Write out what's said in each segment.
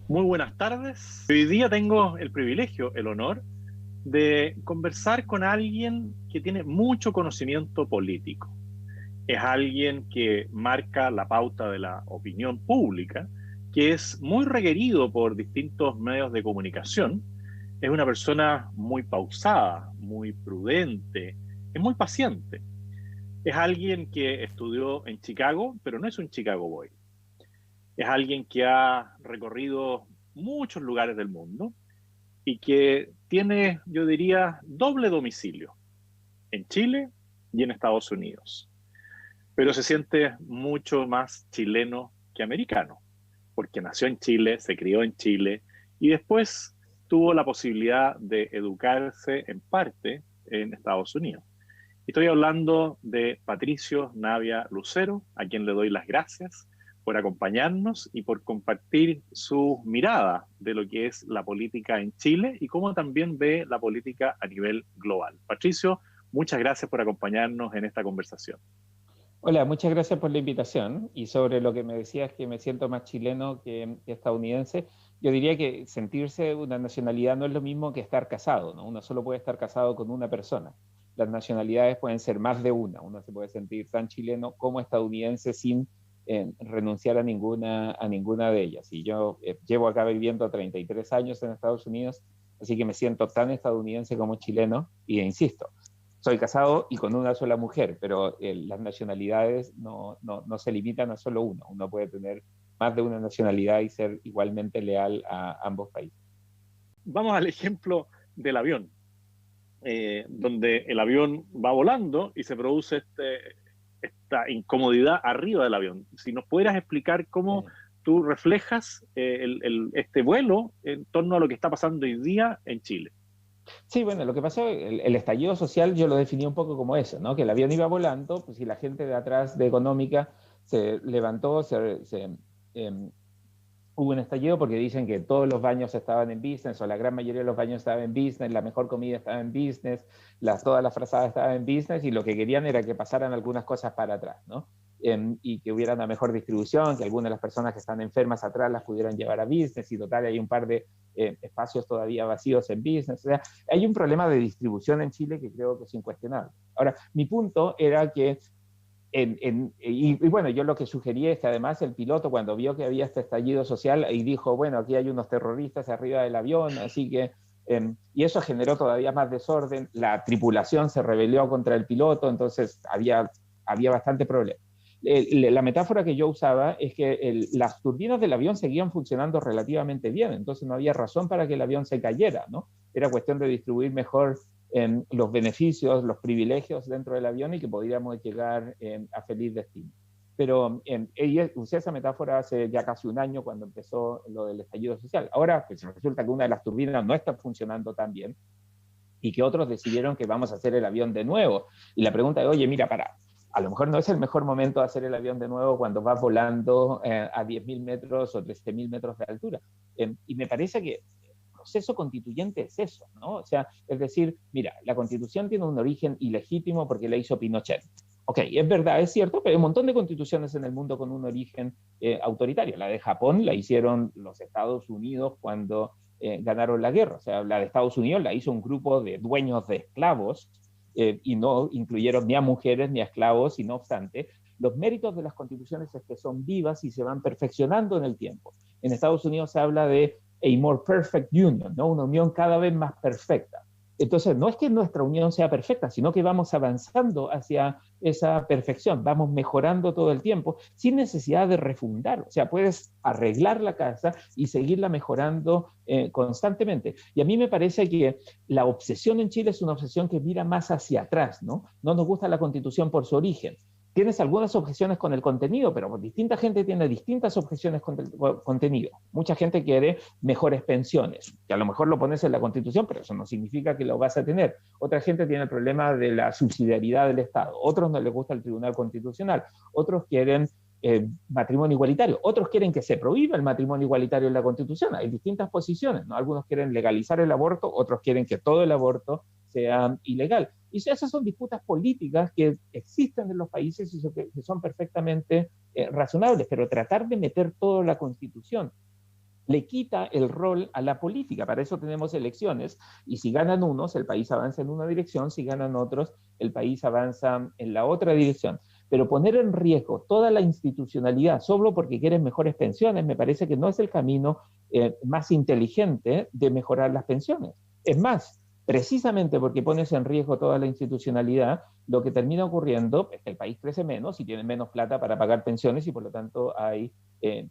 Muy buenas tardes. Hoy día tengo el privilegio, el honor de conversar con alguien que tiene mucho conocimiento político. Es alguien que marca la pauta de la opinión pública, que es muy requerido por distintos medios de comunicación. Es una persona muy pausada, muy prudente, es muy paciente. Es alguien que estudió en Chicago, pero no es un Chicago Boy. Es alguien que ha recorrido muchos lugares del mundo y que tiene, yo diría, doble domicilio, en Chile y en Estados Unidos. Pero se siente mucho más chileno que americano, porque nació en Chile, se crió en Chile y después tuvo la posibilidad de educarse en parte en Estados Unidos. Estoy hablando de Patricio Navia Lucero, a quien le doy las gracias por acompañarnos y por compartir su mirada de lo que es la política en Chile y cómo también ve la política a nivel global. Patricio, muchas gracias por acompañarnos en esta conversación. Hola, muchas gracias por la invitación. Y sobre lo que me decías, que me siento más chileno que estadounidense, yo diría que sentirse una nacionalidad no es lo mismo que estar casado, ¿no? Uno solo puede estar casado con una persona. Las nacionalidades pueden ser más de una. Uno se puede sentir tan chileno como estadounidense sin renunciar a ninguna de ellas. Y yo llevo acá viviendo 33 años en Estados Unidos, así que me siento tan estadounidense como chileno. Y insisto, soy casado y con una sola mujer, pero las nacionalidades no se limitan a solo una. Uno puede tener más de una nacionalidad y ser igualmente leal a ambos países. Vamos al ejemplo del avión, donde el avión va volando y se produce esta incomodidad arriba del avión. Si nos pudieras explicar cómo tú reflejas este vuelo en torno a lo que está pasando hoy día en Chile. Sí, bueno, lo que pasó, el estallido social yo lo definí un poco como eso, ¿no? Que el avión iba volando, pues si la gente de atrás de Económica se levantó, eh, hubo un estallido porque dicen que todos los baños estaban en business, o la gran mayoría de los baños estaban en business, la mejor comida estaba en business, todas las frazadas estaban en business, y lo que querían era que pasaran algunas cosas para atrás, ¿no? Y que hubiera una mejor distribución, que algunas de las personas que están enfermas atrás las pudieran llevar a business, y total, hay un par de espacios todavía vacíos en business. O sea, hay un problema de distribución en Chile que creo que es incuestionable. Ahora, mi punto era que y bueno, yo lo que sugería es que además el piloto, cuando vio que había este estallido social, y dijo, bueno, aquí hay unos terroristas arriba del avión, así que, y eso generó todavía más desorden, la tripulación se rebeló contra el piloto, entonces había bastante problema. La metáfora que yo usaba es que las turbinas del avión seguían funcionando relativamente bien, entonces no había razón para que el avión se cayera, ¿no? Era cuestión de distribuir mejor los beneficios, los privilegios dentro del avión, y que podríamos llegar a feliz destino. Pero usé esa metáfora hace ya casi un año, cuando empezó lo del estallido social. Ahora pues resulta que una de las turbinas no está funcionando tan bien, y que otros decidieron que vamos a hacer el avión de nuevo. Y la pregunta es, oye, mira, a lo mejor no es el mejor momento de hacer el avión de nuevo cuando vas volando a 10.000 metros o 13.000 metros de altura. Y me parece que proceso constituyente es eso, ¿no? O sea, es decir, mira, la constitución tiene un origen ilegítimo porque la hizo Pinochet. Ok, es verdad, es cierto, pero hay un montón de constituciones en el mundo con un origen autoritario. La de Japón la hicieron los Estados Unidos cuando ganaron la guerra. O sea, la de Estados Unidos la hizo un grupo de dueños de esclavos, y no incluyeron ni a mujeres ni a esclavos, y no obstante, los méritos de las constituciones es que son vivas y se van perfeccionando en el tiempo. En Estados Unidos se habla de a more perfect union, ¿no? Una unión cada vez más perfecta. Entonces, no es que nuestra unión sea perfecta, sino que vamos avanzando hacia esa perfección, vamos mejorando todo el tiempo, sin necesidad de refundar. O sea, puedes arreglar la casa y seguirla mejorando constantemente. Y a mí me parece que la obsesión en Chile es una obsesión que mira más hacia atrás, ¿no? No nos gusta la Constitución por su origen. Tienes algunas objeciones con el contenido, pero distinta gente tiene distintas objeciones con el contenido. Mucha gente quiere mejores pensiones, que a lo mejor lo pones en la Constitución, pero eso no significa que lo vas a tener. Otra gente tiene el problema de la subsidiariedad del Estado. Otros no les gusta el Tribunal Constitucional. Otros quieren matrimonio igualitario. Otros quieren que se prohíba el matrimonio igualitario en la Constitución. Hay distintas posiciones, ¿no? Algunos quieren legalizar el aborto, otros quieren que todo el aborto sea ilegal. Y esas son disputas políticas que existen en los países y que son perfectamente razonables, pero tratar de meter todo en la Constitución le quita el rol a la política. Para eso tenemos elecciones, y si ganan unos, el país avanza en una dirección, si ganan otros, el país avanza en la otra dirección. Pero poner en riesgo toda la institucionalidad solo porque quieren mejores pensiones, me parece que no es el camino más inteligente de mejorar las pensiones. Es más, precisamente porque pones en riesgo toda la institucionalidad, lo que termina ocurriendo es que el país crece menos y tiene menos plata para pagar pensiones y por lo tanto hay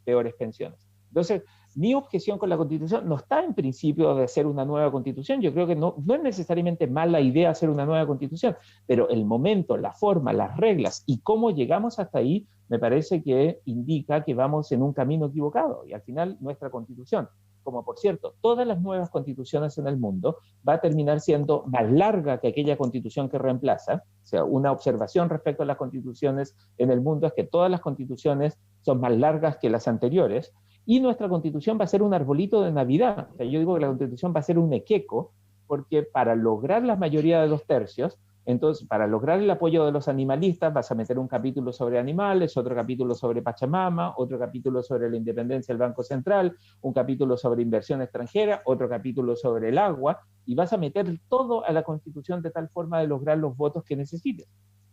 peores pensiones. Entonces, mi objeción con la Constitución no está en principio de hacer una nueva Constitución. Yo creo que no es necesariamente mala idea hacer una nueva Constitución, pero el momento, la forma, las reglas y cómo llegamos hasta ahí me parece que indica que vamos en un camino equivocado. Y al final nuestra Constitución, como por cierto, todas las nuevas constituciones en el mundo, va a terminar siendo más larga que aquella constitución que reemplaza. O sea, una observación respecto a las constituciones en el mundo es que todas las constituciones son más largas que las anteriores, y nuestra constitución va a ser un arbolito de Navidad. O sea, yo digo que la constitución va a ser un equeco, porque para lograr la mayoría de 2/3, entonces, para lograr el apoyo de los animalistas, vas a meter un capítulo sobre animales, otro capítulo sobre Pachamama, otro capítulo sobre la independencia del Banco Central, un capítulo sobre inversión extranjera, otro capítulo sobre el agua, y vas a meter todo a la Constitución de tal forma de lograr los votos que necesites.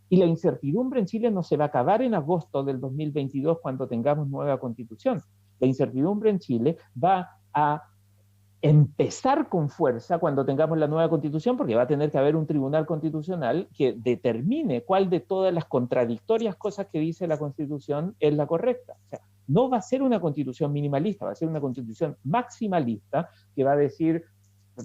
Y la incertidumbre en Chile no se va a acabar en agosto del 2022 cuando tengamos nueva Constitución. La incertidumbre en Chile va a empezar con fuerza cuando tengamos la nueva Constitución, porque va a tener que haber un tribunal constitucional que determine cuál de todas las contradictorias cosas que dice la Constitución es la correcta. O sea, no va a ser una Constitución minimalista, va a ser una Constitución maximalista que va a decir,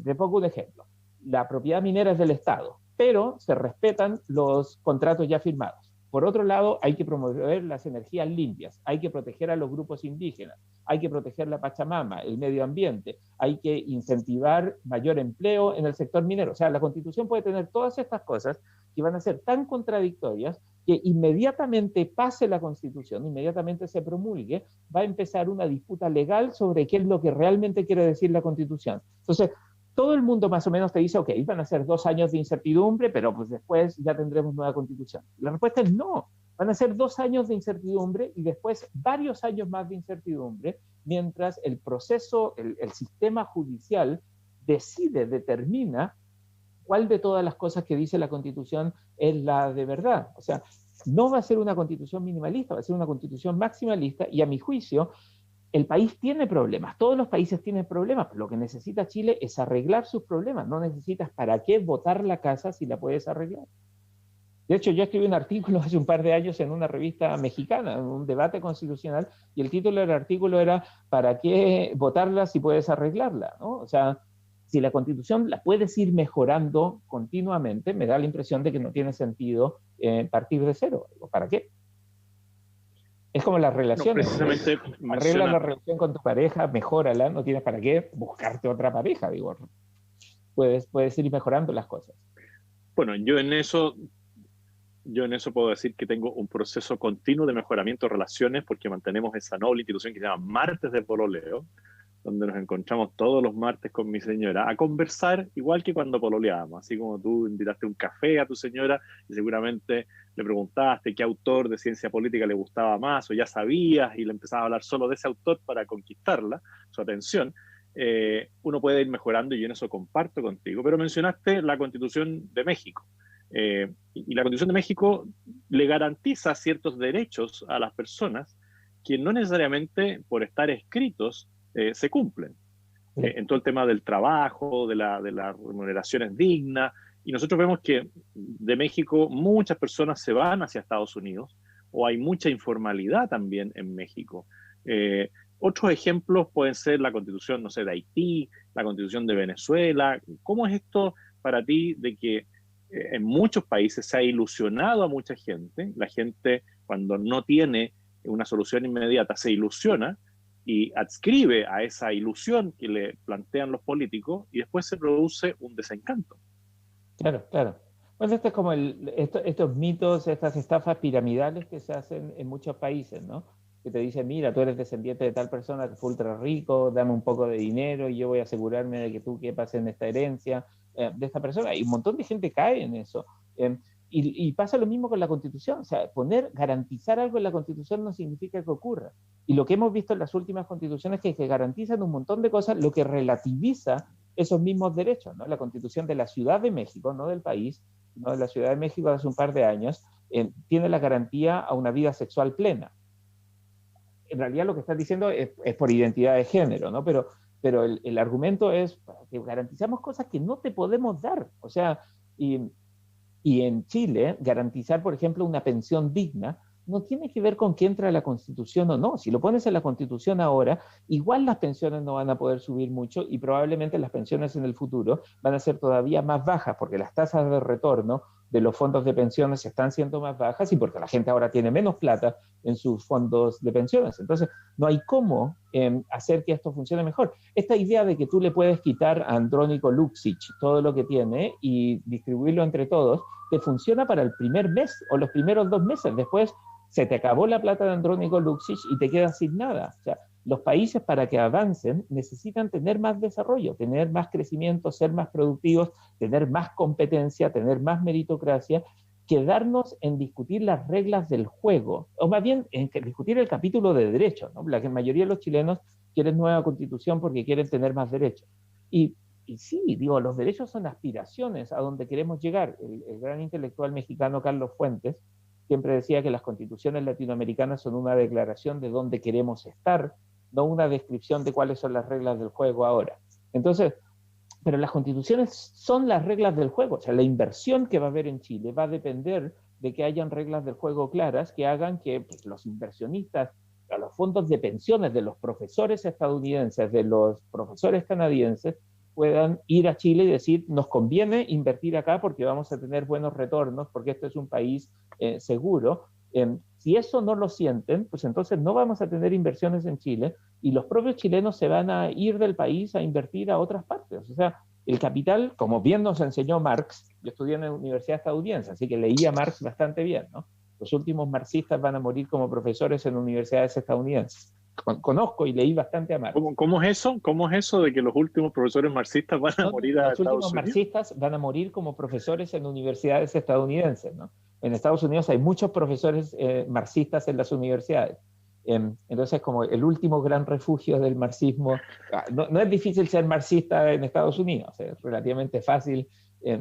te pongo un ejemplo, la propiedad minera es del Estado, pero se respetan los contratos ya firmados. Por otro lado, hay que promover las energías limpias, hay que proteger a los grupos indígenas, hay que proteger la Pachamama, el medio ambiente, hay que incentivar mayor empleo en el sector minero. O sea, la Constitución puede tener todas estas cosas que van a ser tan contradictorias que inmediatamente pase la Constitución, inmediatamente se promulgue, va a empezar una disputa legal sobre qué es lo que realmente quiere decir la Constitución. Entonces, todo el mundo más o menos te dice, ok, van a ser 2 años de incertidumbre, pero pues después ya tendremos nueva Constitución. La respuesta es no, van a ser 2 años de incertidumbre y después varios años más de incertidumbre, mientras el proceso, el sistema judicial determina cuál de todas las cosas que dice la Constitución es la de verdad. O sea, no va a ser una Constitución minimalista, va a ser una Constitución maximalista, y a mi juicio, el país tiene problemas, todos los países tienen problemas, pero lo que necesita Chile es arreglar sus problemas. No necesitas para qué botar la casa si la puedes arreglar. De hecho, yo escribí un artículo hace un par de años en una revista mexicana, en un debate constitucional, y el título del artículo era ¿para qué votarla si puedes arreglarla? ¿No? O sea, si la Constitución la puedes ir mejorando continuamente, me da la impresión de que no tiene sentido partir de cero. ¿Para qué? Es como las relaciones. No, precisamente arregla la relación con tu pareja, mejórala, no tienes para qué buscarte otra pareja, digo. Puedes ir mejorando las cosas. Bueno, yo en eso puedo decir que tengo un proceso continuo de mejoramiento de relaciones, porque mantenemos esa noble institución que se llama Martes de Pololeo, donde nos encontramos todos los martes con mi señora a conversar, igual que cuando pololeábamos, así como tú invitaste un café a tu señora y seguramente le preguntaste qué autor de ciencia política le gustaba más, o ya sabías y le empezabas a hablar solo de ese autor para conquistarla, su atención. Uno puede ir mejorando y en eso comparto contigo, pero mencionaste la Constitución de México. Y la Constitución de México le garantiza ciertos derechos a las personas que no necesariamente por estar escritos se cumplen. En todo el tema del trabajo, de las remuneraciones dignas, y nosotros vemos que de México muchas personas se van hacia Estados Unidos, o hay mucha informalidad también en México. Otros ejemplos pueden ser la Constitución, no sé, de Haití, la Constitución de Venezuela. ¿Cómo es esto para ti de que en muchos países se ha ilusionado a mucha gente? La gente, cuando no tiene una solución inmediata, se ilusiona y adscribe a esa ilusión que le plantean los políticos, y después se produce un desencanto. Claro, claro. Pues esto es como estos mitos, estas estafas piramidales que se hacen en muchos países, ¿no? Que te dicen, mira, tú eres descendiente de tal persona que fue ultra rico, dame un poco de dinero y yo voy a asegurarme de que tú quepas en esta herencia de esta persona. Y un montón de gente cae en eso. y pasa lo mismo con la Constitución. O sea, garantizar algo en la Constitución no significa que ocurra. Y lo que hemos visto en las últimas constituciones es que garantizan un montón de cosas, lo que relativiza esos mismos derechos, ¿no? La Constitución de la Ciudad de México, no del país, no de la Ciudad de México de hace un par de años, tiene la garantía a una vida sexual plena. En realidad lo que estás diciendo es por identidad de género, ¿no? Pero el argumento es que garantizamos cosas que no te podemos dar. O sea, y en Chile, garantizar, por ejemplo, una pensión digna no tiene que ver con que entra a la Constitución o no. Si lo pones en la Constitución ahora, igual las pensiones no van a poder subir mucho y probablemente las pensiones en el futuro van a ser todavía más bajas porque las tasas de retorno de los fondos de pensiones están siendo más bajas y porque la gente ahora tiene menos plata en sus fondos de pensiones. Entonces, no hay cómo hacer que esto funcione mejor. Esta idea de que tú le puedes quitar a Andrónico Luksic todo lo que tiene y distribuirlo entre todos, te funciona para el primer mes o los primeros 2 meses. Después se te acabó la plata de Andrónico Luksic y te quedas sin nada. O sea, los países para que avancen necesitan tener más desarrollo, tener más crecimiento, ser más productivos, tener más competencia, tener más meritocracia, quedarnos en discutir las reglas del juego, o más bien en discutir el capítulo de derechos, ¿no? La mayoría de los chilenos quieren nueva constitución porque quieren tener más derechos. Y sí, digo, los derechos son aspiraciones a donde queremos llegar. El gran intelectual mexicano Carlos Fuentes siempre decía que las constituciones latinoamericanas son una declaración de dónde queremos estar, no una descripción de cuáles son las reglas del juego ahora. Entonces, pero las constituciones son las reglas del juego. O sea, la inversión que va a haber en Chile va a depender de que hayan reglas del juego claras que hagan que pues, los inversionistas, a los fondos de pensiones de los profesores estadounidenses, de los profesores canadienses, puedan ir a Chile y decir, nos conviene invertir acá porque vamos a tener buenos retornos, porque esto es un país seguro. Si eso no lo sienten, pues entonces no vamos a tener inversiones en Chile y los propios chilenos se van a ir del país a invertir a otras partes. O sea, el capital, como bien nos enseñó Marx, yo estudié en la universidad estadounidense, así que leía Marx bastante bien, ¿no? Los últimos marxistas van a morir como profesores en universidades estadounidenses. Conozco y leí bastante a Marx. ¿Cómo es eso? ¿Cómo es eso de que los últimos profesores marxistas van a morir a Estados Unidos? Los últimos marxistas van a morir como profesores en universidades estadounidenses, ¿no? En Estados Unidos hay muchos profesores marxistas en las universidades. Entonces, como el último gran refugio del marxismo, no es difícil ser marxista en Estados Unidos, es relativamente fácil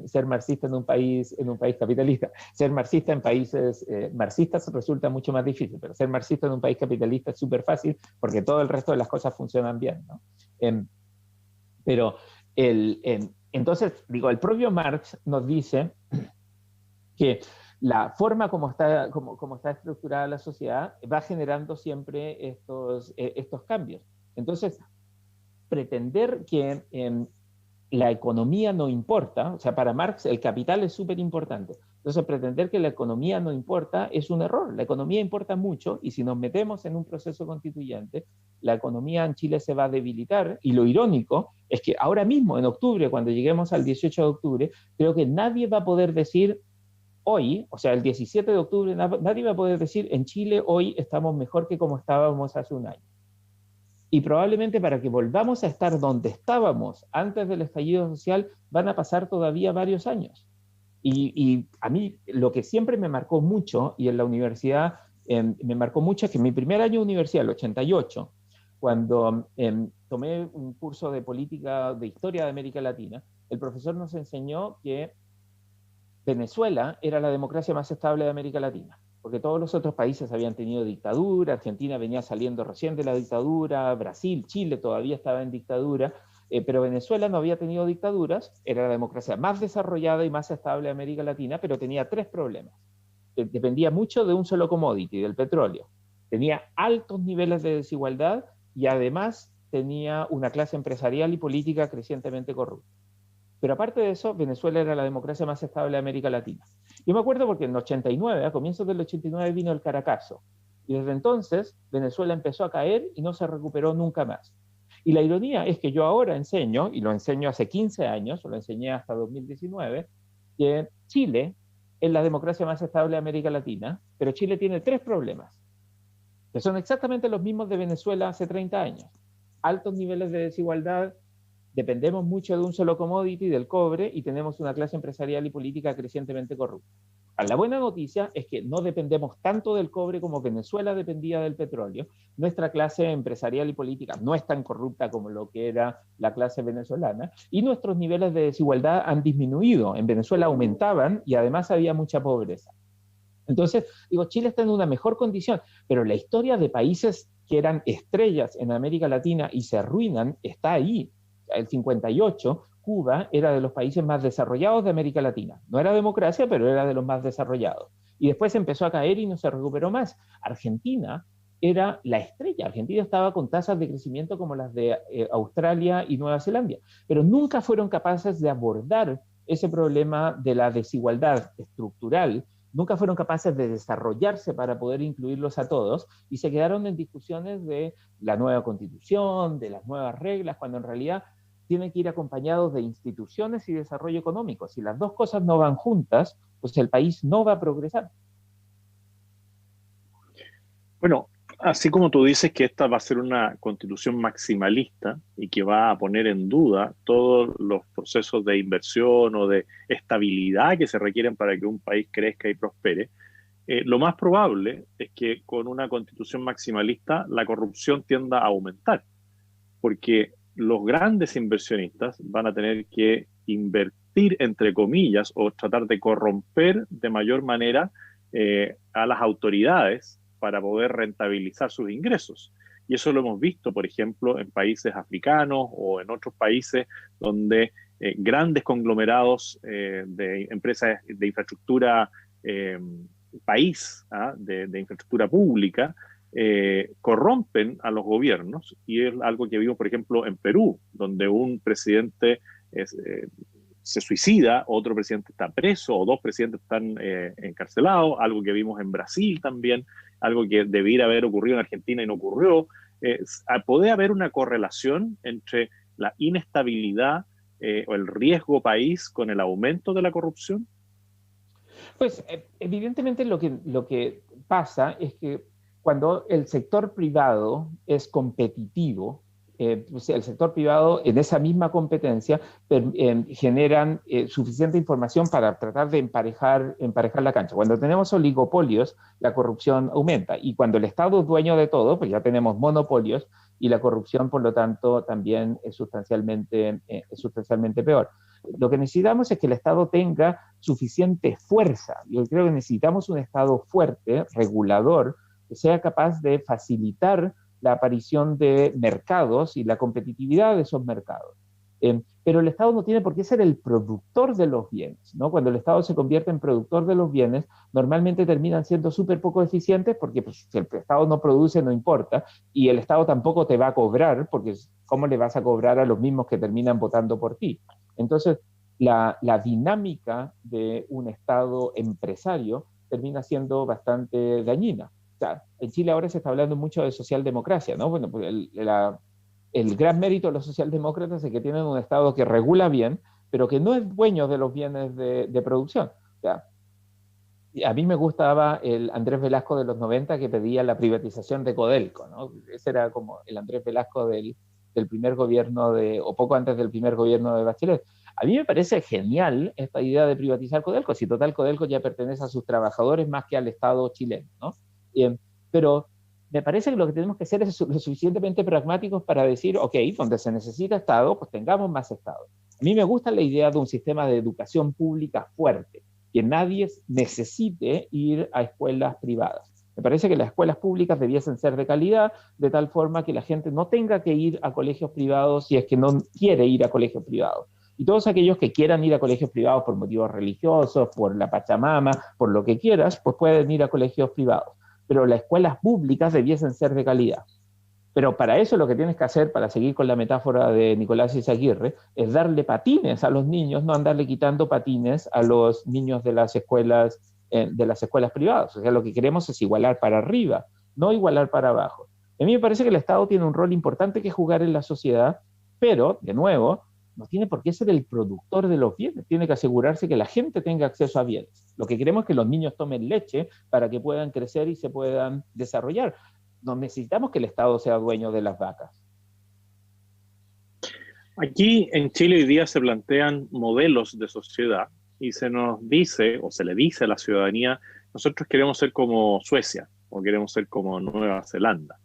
ser marxista en un país capitalista. Ser marxista en países marxistas resulta mucho más difícil, pero ser marxista en un país capitalista es súper fácil porque todo el resto de las cosas funcionan bien, ¿no? Pero entonces, digo, el propio Marx nos dice que la forma como está estructurada la sociedad va generando siempre estos cambios. Entonces, pretender que la economía no importa, o sea, para Marx el capital es súper importante. Entonces, pretender que la economía no importa es un error. La economía importa mucho y si nos metemos en un proceso constituyente, la economía en Chile se va a debilitar y lo irónico es que ahora mismo, en octubre, cuando lleguemos al 18 de octubre, creo que nadie va a poder decir hoy, o sea, el 17 de octubre, nadie va a poder decir en Chile hoy estamos mejor que como estábamos hace un año. Y probablemente para que volvamos a estar donde estábamos antes del estallido social van a pasar todavía varios años. Y a mí lo que siempre me marcó mucho, y en la universidad me marcó mucho, es que en mi primer año de universidad, el 88, cuando tomé un curso de política, de historia de América Latina, el profesor nos enseñó que Venezuela era la democracia más estable de América Latina, porque todos los otros países habían tenido dictadura, Argentina venía saliendo recién de la dictadura, Brasil, Chile todavía estaba en dictadura, pero Venezuela no había tenido dictaduras, era la democracia más desarrollada y más estable de América Latina, pero tenía 3 problemas. Dependía mucho de un solo commodity, del petróleo. Tenía altos niveles de desigualdad y además tenía una clase empresarial y política crecientemente corrupta. Pero aparte de eso, Venezuela era la democracia más estable de América Latina. Yo me acuerdo porque en el 89, a comienzos del 89, vino el Caracazo. Y desde entonces, Venezuela empezó a caer y no se recuperó nunca más. Y la ironía es que yo ahora enseño, y lo enseño hace 15 años, o lo enseñé hasta 2019, que Chile es la democracia más estable de América Latina, pero Chile tiene 3 problemas, que son exactamente los mismos de Venezuela hace 30 años. Altos niveles de desigualdad, dependemos mucho de un solo commodity, del cobre, y tenemos una clase empresarial y política crecientemente corrupta. La buena noticia es que no dependemos tanto del cobre como Venezuela dependía del petróleo. Nuestra clase empresarial y política no es tan corrupta como lo que era la clase venezolana y nuestros niveles de desigualdad han disminuido. En Venezuela aumentaban y además había mucha pobreza. Entonces, digo, Chile está en una mejor condición, pero la historia de países que eran estrellas en América Latina y se arruinan está ahí. El 58, Cuba era de los países más desarrollados de América Latina. No era democracia, pero era de los más desarrollados. Y después empezó a caer y no se recuperó más. Argentina era la estrella. Argentina estaba con tasas de crecimiento como las de Australia y Nueva Zelanda, pero nunca fueron capaces de abordar ese problema de la desigualdad estructural. Nunca fueron capaces de desarrollarse para poder incluirlos a todos y se quedaron en discusiones de la nueva constitución, de las nuevas reglas, cuando en realidad tienen que ir acompañados de instituciones y desarrollo económico. Si las dos cosas no van juntas, pues el país no va a progresar. Bueno, así como tú dices que esta va a ser una constitución maximalista y que va a poner en duda todos los procesos de inversión o de estabilidad que se requieren para que un país crezca y prospere, lo más probable es que con una constitución maximalista la corrupción tienda a aumentar, porque los grandes inversionistas van a tener que invertir, entre comillas, o tratar de corromper de mayor manera a las autoridades para poder rentabilizar sus ingresos. Y eso lo hemos visto, por ejemplo, en países africanos o en otros países donde grandes conglomerados de empresas de infraestructura de infraestructura pública, corrompen a los gobiernos, y es algo que vimos, por ejemplo, en Perú, donde un presidente se suicida, otro presidente está preso, o dos presidentes están encarcelados, algo que vimos en Brasil también, algo que debiera haber ocurrido en Argentina y no ocurrió. ¿Puede haber una correlación entre la inestabilidad o el riesgo país con el aumento de la corrupción? Pues evidentemente lo que pasa es que cuando el sector privado es competitivo, pues el sector privado en esa misma competencia generan suficiente información para tratar de emparejar la cancha. Cuando tenemos oligopolios, la corrupción aumenta, y cuando el Estado es dueño de todo, pues ya tenemos monopolios y la corrupción, por lo tanto, también es sustancialmente peor. Lo que necesitamos es que el Estado tenga suficiente fuerza. Yo creo que necesitamos un Estado fuerte, regulador, que sea capaz de facilitar la aparición de mercados y la competitividad de esos mercados. Pero el Estado no tiene por qué ser el productor de los bienes, ¿no? Cuando el Estado se convierte en productor de los bienes, normalmente terminan siendo súper poco eficientes, porque pues, si el Estado no produce, no importa, y el Estado tampoco te va a cobrar, porque ¿cómo le vas a cobrar a los mismos que terminan votando por ti? Entonces, la dinámica de un Estado empresario termina siendo bastante dañina. O sea, en Chile ahora se está hablando mucho de socialdemocracia, ¿no? Bueno, pues el gran mérito de los socialdemócratas es que tienen un Estado que regula bien, pero que no es dueño de los bienes de producción. O sea, a mí me gustaba el Andrés Velasco de los 90 que pedía la privatización de Codelco, ¿no? Ese era como el Andrés Velasco del primer gobierno o poco antes del primer gobierno de Bachelet. A mí me parece genial esta idea de privatizar Codelco, si total Codelco ya pertenece a sus trabajadores más que al Estado chileno, ¿no? Pero me parece que lo que tenemos que hacer es lo suficientemente pragmáticos para decir, ok, donde se necesita Estado, pues tengamos más Estado. A mí me gusta la idea de un sistema de educación pública fuerte, que nadie necesite ir a escuelas privadas. Me parece que las escuelas públicas debiesen ser de calidad, de tal forma que la gente no tenga que ir a colegios privados si es que no quiere ir a colegios privados. Y todos aquellos que quieran ir a colegios privados por motivos religiosos, por la Pachamama, por lo que quieras, pues pueden ir a colegios privados. Pero las escuelas públicas debiesen ser de calidad. Pero para eso lo que tienes que hacer, para seguir con la metáfora de Nicolás Izaguirre, es darle patines a los niños, no andarle quitando patines a los niños de las escuelas privadas. O sea, lo que queremos es igualar para arriba, no igualar para abajo. A mí me parece que el Estado tiene un rol importante que jugar en la sociedad, pero, de nuevo, no tiene por qué ser el productor de los bienes, tiene que asegurarse que la gente tenga acceso a bienes. Lo que queremos es que los niños tomen leche para que puedan crecer y se puedan desarrollar. No necesitamos que el Estado sea dueño de las vacas. Aquí en Chile hoy día se plantean modelos de sociedad y se nos dice, o se le dice a la ciudadanía, nosotros queremos ser como Suecia o queremos ser como Nueva Zelanda.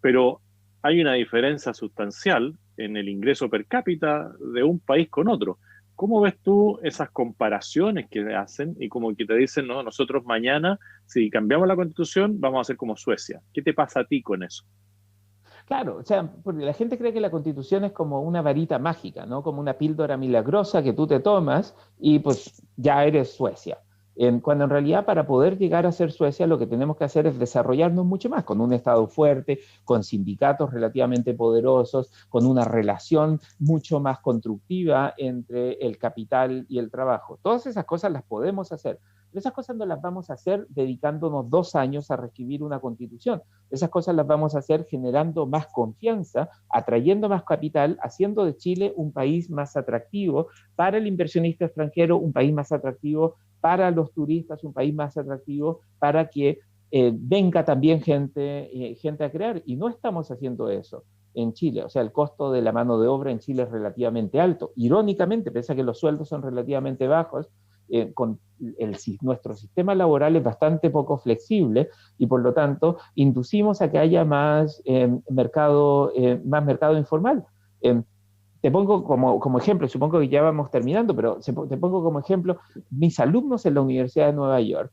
Pero hay una diferencia sustancial en el ingreso per cápita de un país con otro. ¿Cómo ves tú esas comparaciones que hacen y como que te dicen, no, nosotros mañana, si cambiamos la constitución, vamos a ser como Suecia? ¿Qué te pasa a ti con eso? Claro, o sea, porque la gente cree que la Constitución es como una varita mágica, ¿no? Como una píldora milagrosa que tú te tomas y pues ya eres Suecia. Cuando en realidad para poder llegar a ser Suecia lo que tenemos que hacer es desarrollarnos mucho más, con un Estado fuerte, con sindicatos relativamente poderosos, con una relación mucho más constructiva entre el capital y el trabajo. Todas esas cosas las podemos hacer. Pero esas cosas no las vamos a hacer dedicándonos 2 años a reescribir una constitución. Esas cosas las vamos a hacer generando más confianza, atrayendo más capital, haciendo de Chile un país más atractivo para el inversionista extranjero, un país más atractivo para los turistas, un país más atractivo para que venga también gente a crear. Y no estamos haciendo eso en Chile. O sea, el costo de la mano de obra en Chile es relativamente alto. Irónicamente, pese a que los sueldos son relativamente bajos, nuestro sistema laboral es bastante poco flexible y por lo tanto inducimos a que haya más mercado informal. Te pongo como ejemplo, supongo que ya vamos terminando, pero te pongo como ejemplo, mis alumnos en la Universidad de Nueva York,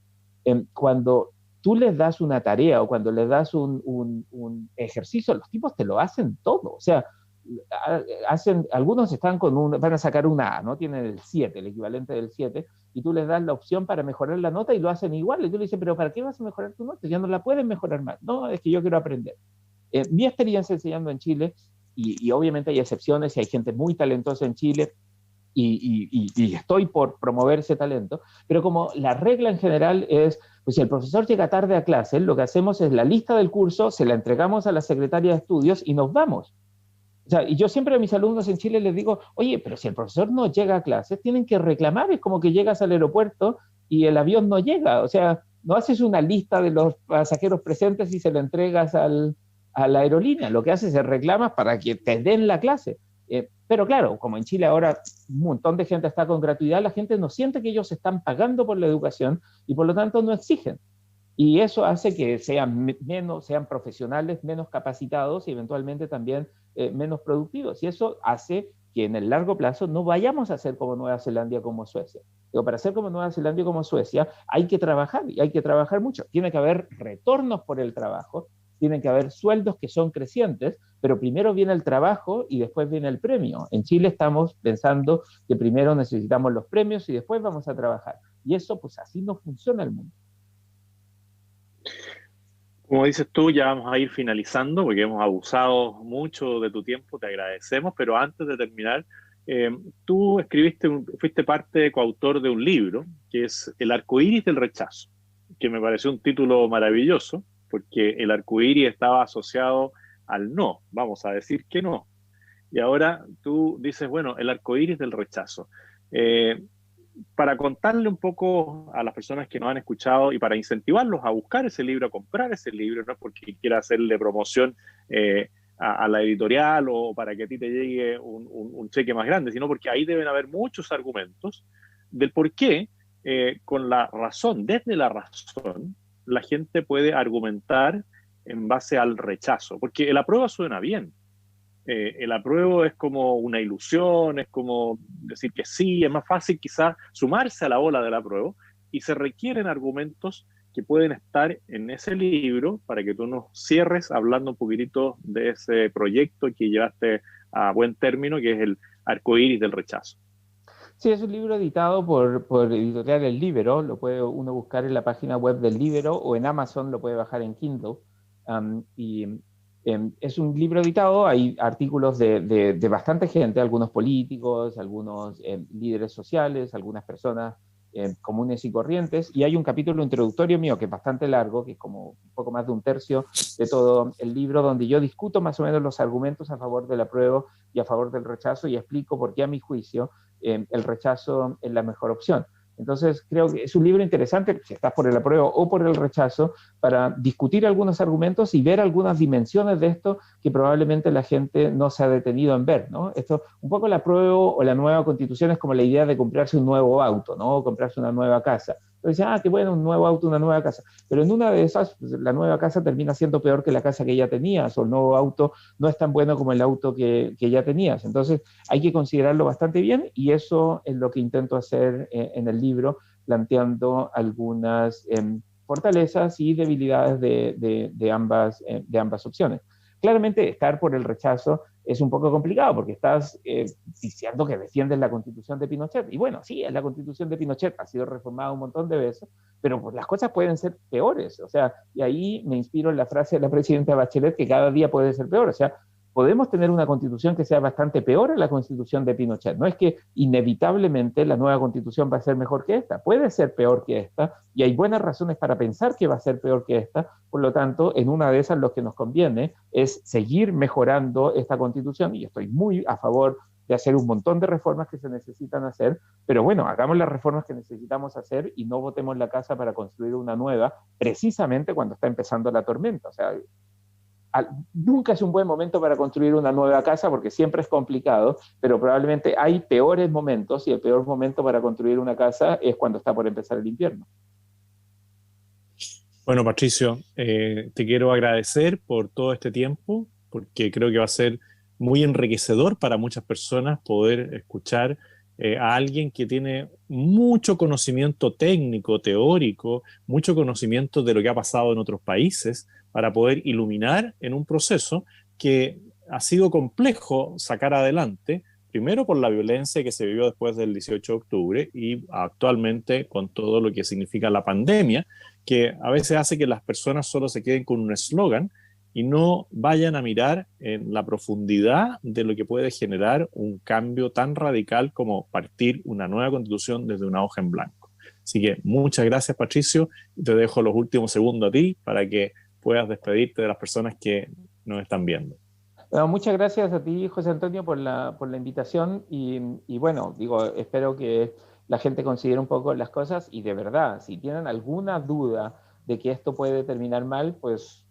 cuando tú les das una tarea o cuando les das un ejercicio, los tipos te lo hacen todo. O sea, algunos van a sacar una A, ¿no? Tienen el 7, el equivalente del 7, y tú les das la opción para mejorar la nota y lo hacen igual. Y tú le dices, pero ¿para qué vas a mejorar tu nota? Ya no la puedes mejorar más. No, es que yo quiero aprender. Mi experiencia enseñando en Chile, y obviamente hay excepciones y hay gente muy talentosa en Chile, y estoy por promover ese talento, pero como la regla en general es, pues si el profesor llega tarde a clase, lo que hacemos es la lista del curso, se la entregamos a la secretaria de estudios y nos vamos. O sea, y yo siempre a mis alumnos en Chile les digo, oye, pero si el profesor no llega a clase, tienen que reclamar, es como que llegas al aeropuerto y el avión no llega. O sea, no haces una lista de los pasajeros presentes y se la entregas a la aerolínea. Lo que haces es reclamas para que te den la clase. Pero claro, como en Chile ahora un montón de gente está con gratuidad, la gente no siente que ellos están pagando por la educación y por lo tanto no exigen. Y eso hace que sean profesionales, menos capacitados y eventualmente también menos productivos. Y eso hace que en el largo plazo no vayamos a ser como Nueva Zelanda como Suecia. Pero para ser como Nueva Zelanda como Suecia hay que trabajar y hay que trabajar mucho. Tiene que haber retornos por el trabajo, tienen que haber sueldos que son crecientes, pero primero viene el trabajo y después viene el premio. En Chile estamos pensando que primero necesitamos los premios y después vamos a trabajar. Y eso, pues así no funciona el mundo. Como dices tú, ya vamos a ir finalizando porque hemos abusado mucho de tu tiempo, te agradecemos, pero antes de terminar, tú fuiste coautor de un libro que es El arcoíris del rechazo, que me pareció un título maravilloso porque el arcoíris estaba asociado al no, vamos a decir que no. Y ahora tú dices, bueno, el arcoíris del rechazo. Para contarle un poco a las personas que nos han escuchado y para incentivarlos a buscar ese libro, a comprar ese libro, no porque quiera hacerle promoción a la editorial o para que a ti te llegue un cheque más grande, sino porque ahí deben haber muchos argumentos del por qué, con la razón, desde la razón, la gente puede argumentar en base al rechazo, porque el apruebo suena bien. El apruebo es como una ilusión, es como decir que sí, es más fácil quizás sumarse a la ola del apruebo y se requieren argumentos que pueden estar en ese libro para que tú nos cierres hablando un poquitito de ese proyecto que llevaste a buen término, que es el arcoíris del rechazo. Sí, es un libro editado por Editorial El Libero, lo puede uno buscar en la página web del Libero o en Amazon lo puede bajar en Kindle. Es un libro editado, hay artículos de bastante gente, algunos políticos, algunos líderes sociales, algunas personas comunes y corrientes, y hay un capítulo introductorio mío que es bastante largo, que es como un poco más de un tercio de todo el libro, donde yo discuto más o menos los argumentos a favor del apruebo y a favor del rechazo y explico por qué a mi juicio el rechazo es la mejor opción. Entonces, creo que es un libro interesante, si estás por el apruebo o por el rechazo, para discutir algunos argumentos y ver algunas dimensiones de esto que probablemente la gente no se ha detenido en ver, ¿no? Esto, un poco el apruebo o la nueva constitución es como la idea de comprarse un nuevo auto, ¿no? O comprarse una nueva casa. Entonces, qué bueno, un nuevo auto, una nueva casa. Pero en una de esas, pues, la nueva casa termina siendo peor que la casa que ya tenías, o el nuevo auto no es tan bueno como el auto que ya tenías. Entonces, hay que considerarlo bastante bien y eso es lo que intento hacer en el libro, planteando algunas fortalezas y debilidades de ambas opciones. Claramente, estar por el rechazo es un poco complicado porque estás diciendo que defiendes la Constitución de Pinochet. Y bueno, sí, es la Constitución de Pinochet, ha sido reformada un montón de veces, pero pues las cosas pueden ser peores. O sea, y ahí me inspiro en la frase de la presidenta Bachelet, que cada día puede ser peor. O sea, podemos tener una constitución que sea bastante peor a la constitución de Pinochet. No es que inevitablemente la nueva constitución va a ser mejor que esta, puede ser peor que esta, y hay buenas razones para pensar que va a ser peor que esta. Por lo tanto, en una de esas lo que nos conviene es seguir mejorando esta constitución, y estoy muy a favor de hacer un montón de reformas que se necesitan hacer, pero bueno, hagamos las reformas que necesitamos hacer y no botemos la casa para construir una nueva, precisamente cuando está empezando la tormenta. O sea, nunca es un buen momento para construir una nueva casa porque siempre es complicado, pero probablemente hay peores momentos y el peor momento para construir una casa es cuando está por empezar el invierno. Bueno, Patricio, te quiero agradecer por todo este tiempo, porque creo que va a ser muy enriquecedor para muchas personas poder escuchar a alguien que tiene mucho conocimiento técnico, teórico, mucho conocimiento de lo que ha pasado en otros países, para poder iluminar en un proceso que ha sido complejo sacar adelante, primero por la violencia que se vivió después del 18 de octubre y actualmente con todo lo que significa la pandemia, que a veces hace que las personas solo se queden con un eslogan y no vayan a mirar en la profundidad de lo que puede generar un cambio tan radical como partir una nueva constitución desde una hoja en blanco. Así que muchas gracias, Patricio, y te dejo los últimos segundos a ti para que puedas despedirte de las personas que nos están viendo. Bueno, muchas gracias a ti, José Antonio, por la invitación y bueno, digo, espero que la gente considere un poco las cosas y de verdad, si tienen alguna duda de que esto puede terminar mal, pues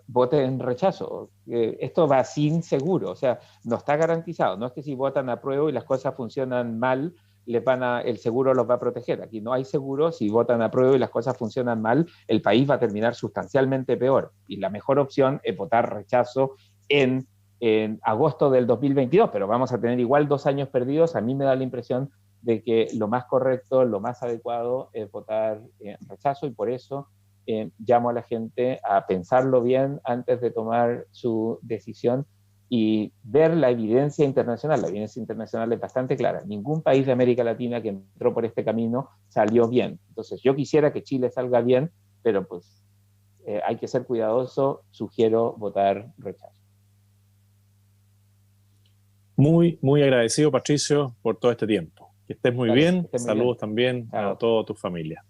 voten rechazo. Esto va sin seguro, o sea, no está garantizado. No es que si votan a prueba y las cosas funcionan mal, el seguro los va a proteger. Aquí no hay seguro, si votan a prueba y las cosas funcionan mal, el país va a terminar sustancialmente peor. Y la mejor opción es votar rechazo en agosto del 2022, pero vamos a tener igual 2 años perdidos. A mí me da la impresión de que lo más correcto, lo más adecuado es votar rechazo y por eso llamo a la gente a pensarlo bien antes de tomar su decisión y ver la evidencia internacional. La evidencia internacional es bastante clara. Ningún país de América Latina que entró por este camino salió bien. Entonces yo quisiera que Chile salga bien, pero pues hay que ser cuidadoso. Sugiero votar rechazo. Muy, muy agradecido, Patricio, por todo este tiempo. Que estés muy Vale, bien. que estés muy Saludos bien. también Chao. a toda tu familia.